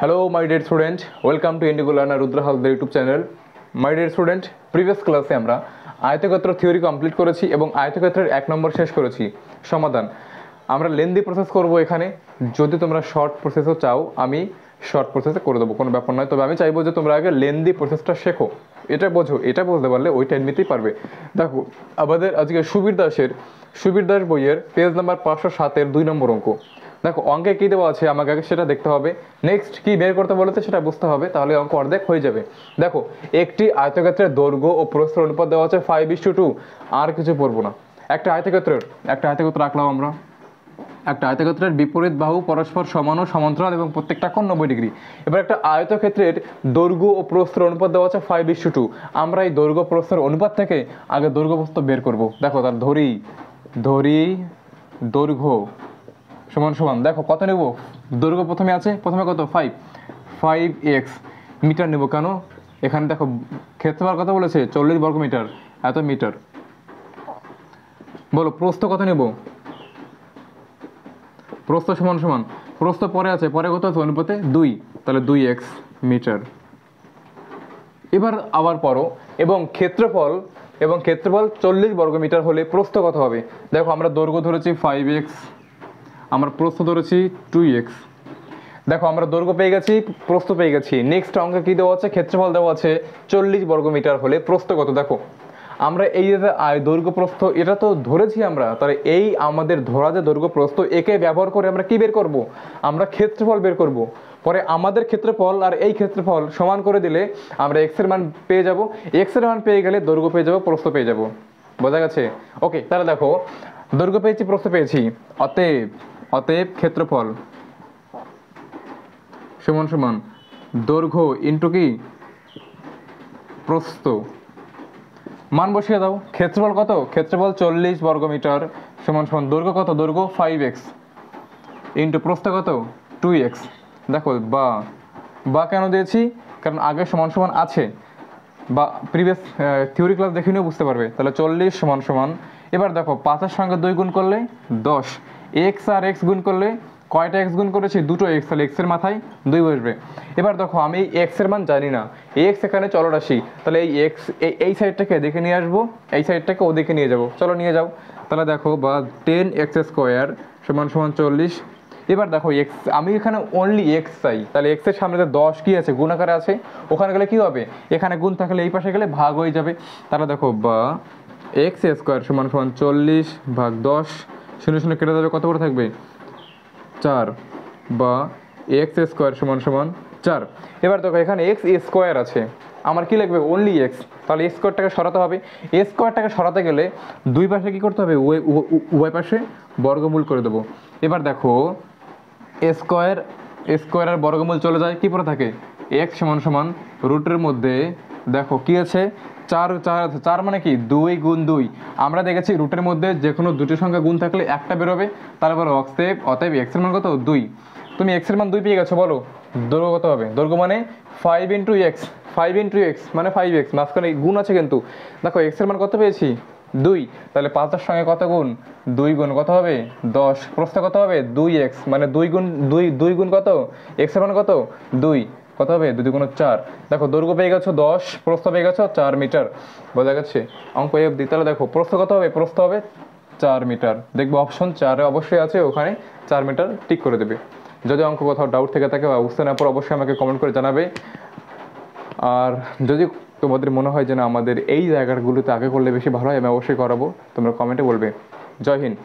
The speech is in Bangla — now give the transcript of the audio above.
Hello, my dear student. Welcome to Indigo Learner Rudra Halder YouTube channel. My dear student, previous ক্লাসে আমরা আয়তক্ষেত্র থিওরি কমপ্লিট করেছি এবং আয়তক্ষেত্রের 1 নম্বর শেষ করেছি সমাধান। আমরা লেন্দি প্রসেস করব এখানে। যদি তোমরা শর্ট প্রসেসও চাও আমি শর্ট প্রসেসে করে দেবো, কোনো ব্যাপার নয়। তবে আমি চাইবো যে তোমরা আগে লেন্দি প্রসেসটা শেখো, এটা বোঝো, এটা বুঝতে পারলে ওইটা এমনিতেই পারবে। দেখো আমাদের আজকে সুবীর দাস বইয়ের পেজ নাম্বার 507-এর 2 নম্বর অঙ্ক। দেখো অঙ্কে কী দেওয়া আছে আমাকে আগে সেটা দেখতে হবে, নেক্সট কি বের করতে বলেছে সেটা বুঝতে হবে, তাহলে অঙ্ক অর্ধেক হয়ে যাবে। দেখো একটি আয়তক্ষেত্রের দৈর্ঘ্য ও প্রস্থের অনুপাত দেওয়া আছে 5:2। আর কিছু পড়বো না। একটা আয়তক্ষেত্র রাখলাম আমরা। একটা আয়তক্ষেত্রের বিপরীত বাহু পরস্পর সমান ও সমান্তরাল এবং প্রত্যেকটা কোণ 90 ডিগ্রি। এবার একটা আয়তক্ষেত্রের দৈর্ঘ্য ও প্রস্থের অনুপাত দেওয়া আছে 5:2। আমরা এই দৈর্ঘ্য প্রস্থের অনুপাত থেকে আগে দৈর্ঘ্য প্রস্থ বের করব। দেখো তার ধরি দৈর্ঘ্য সমান সমান, দেখো কত নেব, দৈর্ঘ্য প্রথমে কত 5x মিটার নেব। কেন এখানে দেখো ক্ষেত্রফল কত বলেছে 40 বর্গ মিটার, এত মিটার। বলো প্রস্থ কত নেব, প্রস্থ সমান প্রস্থ পরে আছে, পরে কত আছে অনুপাতে 2, তাহলে 2x মিটার। এবার আবার পড়ো এবং ক্ষেত্রফল 40 বর্গ মিটার হলে প্রস্থ কত হবে। দেখো আমরা দৈর্ঘ্য ধরেছি 5x, আমরা প্রস্থ ধরেছি 2x। দেখো আমরা দৈর্ঘ্য পেয়ে গেছি, প্রস্থ পেয়ে গেছি। নেক্সট অঙ্কে কি দেওয়া আছে, ক্ষেত্রফল দেওয়া আছে 40 বর্গ মিটার হলে প্রস্থ কত। দেখো আমরা এই যে দৈর্ঘ্য প্রস্থ এটা তো ধরেছি আমরা, তাহলে এই আমাদের ধরা যে দৈর্ঘ্য প্রস্থ একে ব্যবহার করে আমরা কি বের করব, আমরা ক্ষেত্রফল বের করব। পরে আমাদের ক্ষেত্রফল আর এই ক্ষেত্রফল সমান করে দিলে আমরা x এর মান পেয়ে যাব। x এর মান পেয়ে গেলে দৈর্ঘ্য পেয়ে যাব, প্রস্থ পেয়ে যাব। বোঝা গেছে? ওকে, তাহলে দেখো দৈর্ঘ্য পেয়েছি, প্রস্থ পেয়েছি, অতএব ক্ষেত্রফল সমান দৈর্ঘ্য ইন্টু কি প্রস্থ। মান বসিয়ে দাও। ক্ষেত্রফল কত, ক্ষেত্রফল 40 বর্গ মিটার সমান দৈর্ঘ্য কত, দৈর্ঘ্য 5x ইন্টু প্রস্থ কত 2x। দেখো বা কেন দিয়েছি, কারণ আগে সমান আছে, বা প্রিভিয়াস থিওরি ক্লাস দেখে নিয়েও বুঝতে পারবে। তাহলে 40 সমান। এবার দেখো 5-এর সঙ্গে 2 গুণ করলে 10, x আর x গুণ করলে কয়টা x গুণ করেছি, দুটো x, তাহলে x এর মাথায় 2 বসবে। এবার দেখো আমি x এর মান জানি না, x এখানে চলরাশি, তাহলে এই x এই সাইডটাকে দেখে নিয়ে আসবো, এই সাইডটাকে ওদিকে নিয়ে যাব। চলো নিয়ে যাও। তাহলে দেখো বা 10x² সমান 40। এবার দেখো x, আমি এখানে অনলি x চাই, তাহলে x এর সামনে 10 কি আছে, গুণ আকারে আছে, ওখানে গেলে কি হবে, এখানে গুণ থাকলে এই পাশে গেলে ভাগ হয়ে যাবে। তাহলে দেখো বা x² সমান 40 ভাগ 10, 0 কেটে যাবে, কত করে থাকবে 4, বা x² সমান 4। এবার দেখো এখানে x² আছে, আমার কি লাগবে অনলি x, তাহলে x²টাকে সরাতে হবে। x²টাকে সরাতে গেলে দুই পাশে কি করতে হবে, উভয় পাশে বর্গমূল করে দেবো। এবার দেখো স্কোয়ার আর বর্গমূল চলে যায়, কি পরে থাকে x সমান রুটের মধ্যে, দেখো কি আছে 4 আছে, 4 মানে কি 2 গুণ 2। আমরা দেখেছি রুটের মধ্যে যে কোনো দুটি সংখ্যা গুণ থাকলে একটা বেরোবে। তারপর অতএব x এর মান কত 2। তুমি x এর মান 2 পেয়ে গেছো, বলো দৈর্ঘ্য কত হবে, দৈর্ঘ্য মানে 5 × x মানে 5x, মাঝখানে গুণ আছে কিন্তু। দেখো x এর মান কত পেয়েছি 2, তাহলে 5-এর সঙ্গে কত গুণ 2 গুণ কত হবে 10, প্রস্থ কত হবে 2x মানে 2 গুণ কত, x এর মান কত 2, কত হবে 2 গুণ 4। দেখো দৈর্ঘ্য পেয়ে গেছো 10, প্রস্থ পেয়ে গেছো 4 মিটার। বোঝা গেছে অঙ্ক এ অবধি। তাহলে দেখো প্রস্থ কত হবে, প্রস্থ হবে 4 মিটার। দেখবো অপশন 4-এ অবশ্যই আছে, ওখানে 4 মিটার টিক করে দেবে। যদি অঙ্ক কোথাও ডাউট থেকে থাকে বা বুঝতে না পারো অবশ্যই আমাকে কমেন্ট করে জানাবে। আর যদি তোমাদের মনে হয় যে না আমাদের এই জায়গাগুলোতে আগে করলে বেশি ভালো হয়, আমি অবশ্যই করাবো, তোমরা কমেন্টে বলবে। জয় হিন্দ।